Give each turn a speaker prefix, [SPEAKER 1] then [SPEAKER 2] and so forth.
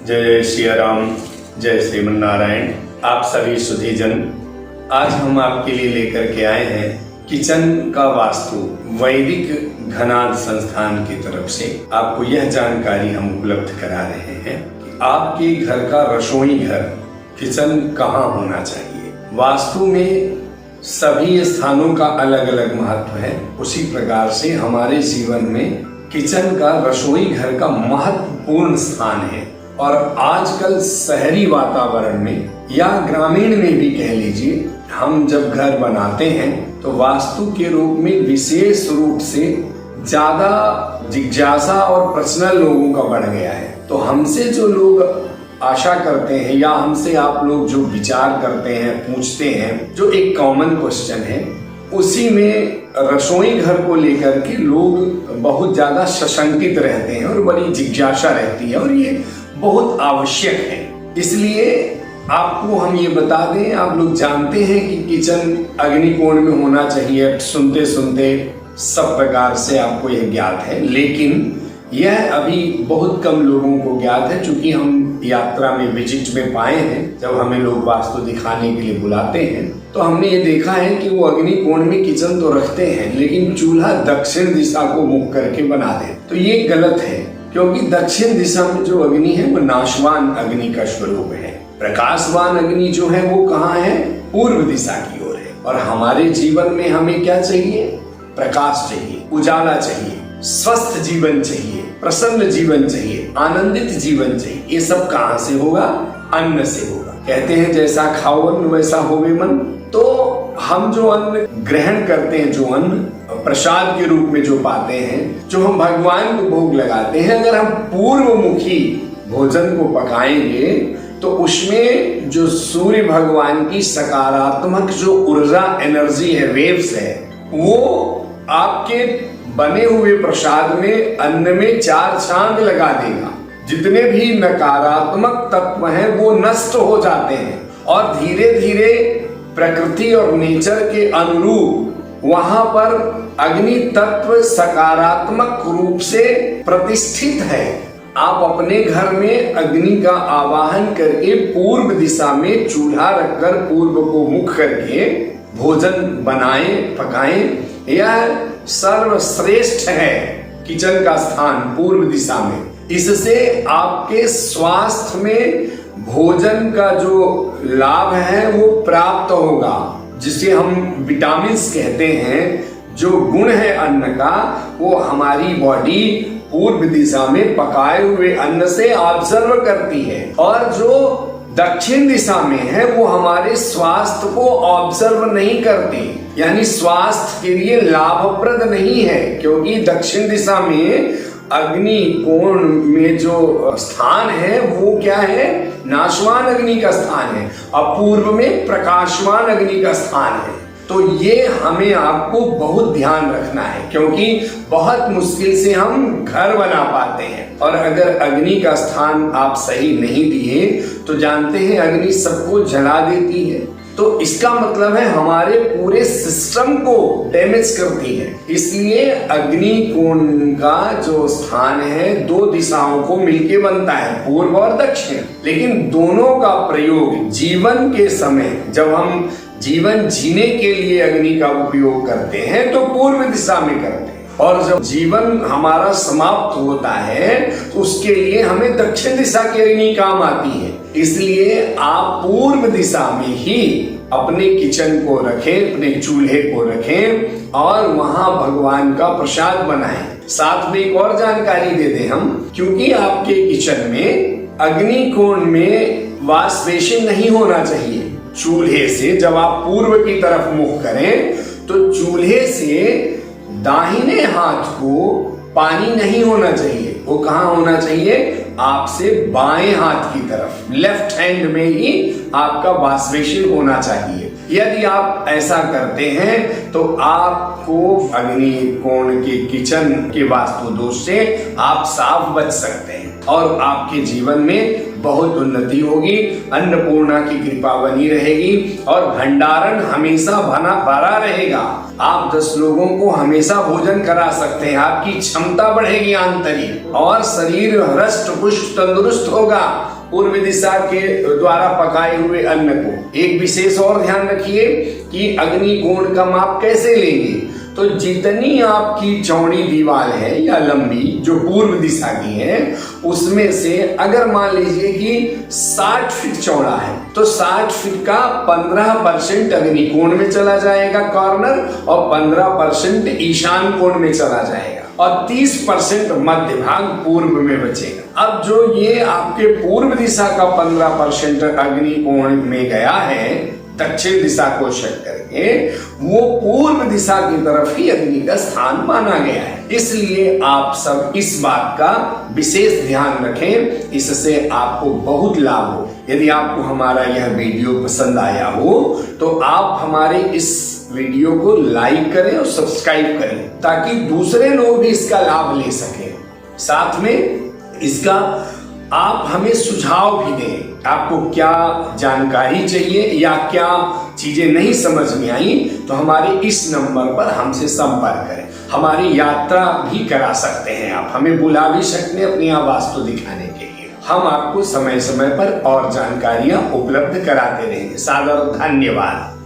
[SPEAKER 1] जय श्री राम, जय श्रीमन नारायण। आप सभी सुधीजन, आज हम आपके लिए लेकर के आए हैं किचन का वास्तु वैदिक घनाद संस्थान की तरफ से। आपको यह जानकारी हम उपलब्ध करा रहे हैं कि आपके घर का रसोई घर किचन कहाँ होना चाहिए। वास्तु में सभी स्थानों का अलग अलग महत्व है, उसी प्रकार से हमारे जीवन में किचन का रसोई घर का महत्वपूर्ण स्थान है। और आजकल शहरी वातावरण में या ग्रामीण में भी कह लीजिए, हम जब घर बनाते हैं तो वास्तु के रूप में विशेष रूप से ज्यादा जिज्ञासा और प्रश्न लोगों का बढ़ गया है। तो हमसे जो लोग आशा करते हैं या हमसे आप लोग जो विचार करते हैं, पूछते हैं, जो एक कॉमन क्वेश्चन है, उसी में रसोई घर को लेकर के लोग बहुत ज्यादा सशंकित रहते हैं और बड़ी जिज्ञासा रहती है, और ये बहुत आवश्यक है। इसलिए आपको हम ये बता दें, आप लोग जानते हैं कि किचन अग्निकोण में होना चाहिए, सुनते सुनते सब प्रकार से आपको यह ज्ञात है, लेकिन यह अभी बहुत कम लोगों को ज्ञात है। चूंकि हम यात्रा में विजिट में पाए हैं, जब हमें लोग वास्तु दिखाने के लिए बुलाते हैं, तो हमने ये देखा है कि वो अग्निकोण में किचन तो रखते हैं, लेकिन चूल्हा दक्षिण दिशा को मुख करके बना दे। तो ये गलत है, क्योंकि दक्षिण दिशा में जो अग्नि है वो नाशवान अग्नि का स्वरूप है। प्रकाशवान अग्नि जो है वो कहाँ है? पूर्व दिशा की ओर है। और हमारे जीवन में हमें क्या चाहिए? प्रकाश चाहिए, उजाला चाहिए, स्वस्थ जीवन चाहिए, प्रसन्न जीवन चाहिए, आनंदित जीवन चाहिए। ये सब कहाँ से होगा? अन्न से होगा। कहते हैं जैसा खाओ अन्न वैसा होवे मन। तो हम जो अन्न ग्रहण करते हैं, जो अन्न प्रसाद के रूप में जो पाते हैं, जो हम भगवान को भोग लगाते हैं, अगर हम पूर्वमुखी भोजन को पकाएंगे तो उसमें जो सूर्य भगवान की सकारात्मक जो ऊर्जा, एनर्जी है, वेव्स है, वो आपके बने हुए प्रसाद में, अन्न में 4 चांद लगा देगा। जितने भी नकारात्मक तत्व हैं वो नष्ट हो जाते हैं, और धीरे धीरे प्रकृति और नेचर के अनुरूप वहां पर अग्नि तत्व सकारात्मक रूप से प्रतिष्ठित है। आप अपने घर में अग्नि का आवाहन करके पूर्व दिशा में चूल्हा रखकर पूर्व को मुख करके भोजन बनाएं, पकाएं। यह सर्वश्रेष्ठ है किचन का स्थान पूर्व दिशा में। इससे आपके स्वास्थ्य में भोजन का जो लाभ है वो प्राप्त होगा, जिसे हम विटामिन्स कहते हैं। जो गुण है अन्न का वो हमारी बॉडी पूर्व दिशा में पकाए हुए अन्न से ऑब्जर्व करती है, और जो दक्षिण दिशा में है वो हमारे स्वास्थ्य को ऑब्जर्व नहीं करती, यानी स्वास्थ्य के लिए लाभप्रद नहीं है। क्योंकि दक्षिण दिशा में अग्नि कोण में जो स्थान है वो क्या है? नाशवान अग्नि का स्थान है, और पूर्व में प्रकाशवान अग्नि का स्थान है। तो ये हमें आपको बहुत ध्यान रखना है, क्योंकि बहुत मुश्किल से हम घर बना पाते हैं, और अगर अग्नि का स्थान आप सही नहीं दिए तो जानते हैं अग्नि सबको जला देती है। तो इसका मतलब है हमारे पूरे सिस्टम को डैमेज करती है। इसलिए अग्नि कोण का जो स्थान है 2 दिशाओं को मिलके बनता है, पूर्व और दक्षिण। लेकिन दोनों का प्रयोग जीवन के समय, जब हम जीवन जीने के लिए अग्नि का उपयोग करते हैं, तो पूर्व दिशा में करते हैं, और जब जीवन हमारा समाप्त होता है तो उसके लिए हमें दक्षिण दिशा की अग्नि काम आती है। इसलिए आप पूर्व दिशा में ही अपने किचन को रखें, अपने चूल्हे को रखें, और वहां भगवान का प्रसाद बनाएं। साथ में एक और जानकारी दे दें हम, क्योंकि आपके किचन में अग्निकोण में वॉश बेसिन नहीं होना चाहिए। चूल्हे से जब आप पूर्व की तरफ मुख करें तो चूल्हे से दाहिने हाथ को पानी नहीं होना चाहिए। वो कहाँ होना चाहिए? आपसे बाएं हाथ की तरफ, लेफ्ट हैंड में ही आपका वॉश बेसिन होना चाहिए। यदि आप ऐसा करते हैं तो आपको अग्निकोण के किचन के वास्तु दोष से आप साफ बच सकते हैं, और आपके जीवन में बहुत उन्नति होगी, अन्नपूर्णा की कृपा बनी रहेगी, और भंडारण हमेशा भरा रहेगा। आप 10 लोगों को हमेशा भोजन करा सकते हैं, आपकी क्षमता बढ़ेगी आंतरिक, और शरीर हृष्ट पुष्ट तंदुरुस्त होगा, पूर्व दिशा के द्वारा पकाए हुए अन्न को। एक विशेष और ध्यान रखिए कि अग्नि कोण का माप कैसे लेंगे, तो जितनी आपकी चौड़ी दीवार है या लंबी जो पूर्व दिशा की है, उसमें से अगर मान लीजिए कि 60 फीट चौड़ा है तो 60 फीट का 15% अग्नि कोण में चला जाएगा कॉर्नर, और 15% ईशान कोण में चला जाएगा, और 30% मध्य भाग पूर्व में बचेगा। अब जो ये आपके पूर्व दिशा का 15% अग्नि कोण में गया है दक्षिण दिशा को शक करके, वो पूर्व दिशा की तरफ ही अग्नि का स्थान माना गया है। इसलिए आप सब इस बात का विशेष ध्यान रखें, इससे आपको बहुत लाभ हो। यदि आपको हमारा यह वीडियो पसंद आया हो तो आप हमारे इस वीडियो को लाइक करें और सब्सक्राइब करें, ताकि दूसरे लोग भी इसका लाभ ले सकें। साथ में इसका आप हमें सुझाव भी दें, आपको क्या जानकारी चाहिए या क्या चीजें नहीं समझ में आई, तो हमारे इस नंबर पर हमसे संपर्क करें। हमारी यात्रा भी करा सकते हैं, आप हमें बुला भी सकते हैं अपनी वास्तु दिखाने के लिए। हम आपको समय समय पर और जानकारियां उपलब्ध कराते रहेंगे। सादर धन्यवाद।